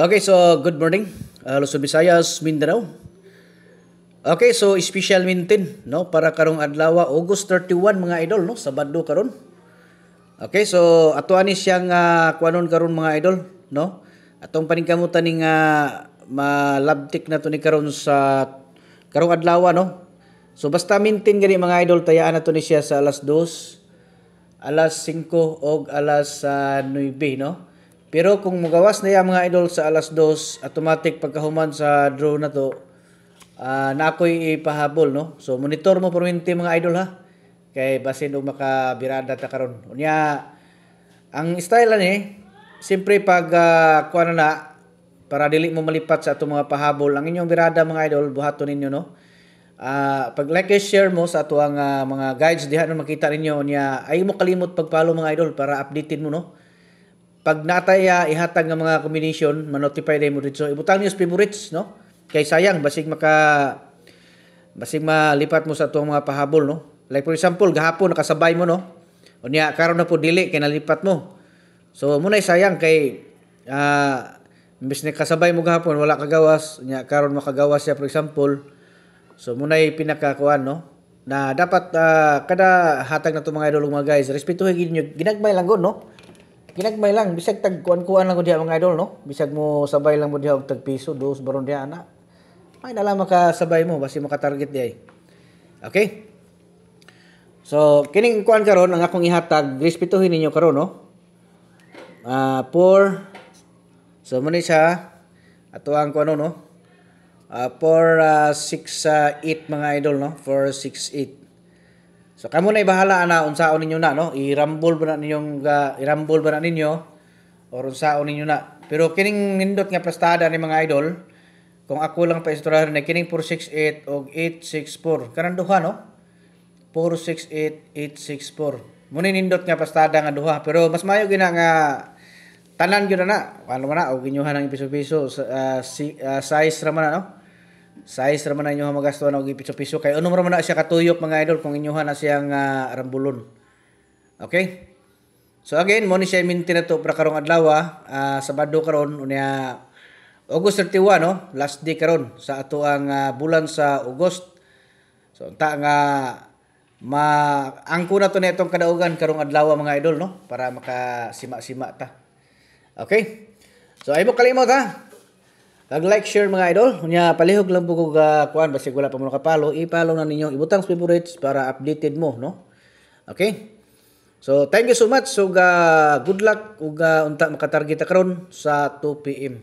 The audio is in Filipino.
Okay, so good morning, Luzon, Visayas, Mindanao. Okay, so special mintin, no, para karong adlaw, August 31 mga idol, no, Sabado karon. Okay, so ato ani siyang kuanon karon mga idol, no. Atong paningkamutan ning malabtik na to ni karon sa karong adlaw, no. So basta mintin gani mga idol, tayaan na to ni siya sa alas 2, alas 5 og alas 9, no. Pero kung magawas na yan mga idol sa alas 2, automatic pagkahuman sa draw na to, na ako'y ipahabol, no? So, monitor mo perminti mga idol, ha? Kay basin o makabirada ta karon. Unya, ang style ni, siyempre pag kuha na, para dili mo malipat sa itong mga pahabol, ang inyong birada mga idol, buhaton ninyo, no? Pag like and share mo sa ato ang mga guides, diha na makita ninyo, unya, ay mo kalimot pag-follow mga idol para updated mo, no? Pag natay ihatag ng mga combination, ma-notify din mo dito. Ibutang niyo sa favorites, no? Kay sayang basig malipat mo sa tuwang mga pahabol, no? Like for example, gahapon nakasabay mo, no? Unya karon na po dili kay nalipat mo. So muna sayang kay imbes na kasabay mo gahapon wala kagawas, unya karon makagawas siya for example. So muna pinakakuan, no? Na dapat kada hatag na to mga idol mga guys, respetuhin gid niyo. Ginagmay lang gud, no? Ginagmay lang, bisag tag kuan-kuan lang ko diha mga idol, no? Bisag mo sabay lang mo diha og tag piso, dos baron diha ana. Ay na lang makasabay mo basi maka-target diha. Okay? So, kining kuan karon ang akong ihatag, respetuhin ninyo karon, no? So muna siya ato ang kuno, no? 468 mga idol, no? 468. So kamo na bahala na unsaon ninyo na, no? I-rumble ba na ninyo or unsaon ninyo na. Pero kining nindot nga prestada ni mga idol, kung ako lang pa istoryahan na kining 468 og 864. Kanang duha, no? 468 864. Muna nindot nga prestada nga duha, pero mas mayo gina nga tanan gyud na. Ano man na og inyuhan ang piso-piso size ra man na, no? Size raman na inyo magasto na og piso-piso kay unom raman na siya katuyok mga idol kung inyohan na siyang rambulon. Okay? So again, mo ni siya minti na to para karong adlaw, Sabado karon unya August 31, no? Last day karon sa ato ang bulan sa August. So ta nga angko na to nitong kadaugan karong adlaw mga idol, no? Para makasima-sima ta. Okay? So ay mo kalimot, ha? Like, share mga idol. Unya palihog lang po kung kuan basig wala pa mo nakapalo, i-follow na ninyo, ibutang favorites para updated mo, no? Okay? So thank you so much. So good luck ug unta makatarget karon sa 2 PM.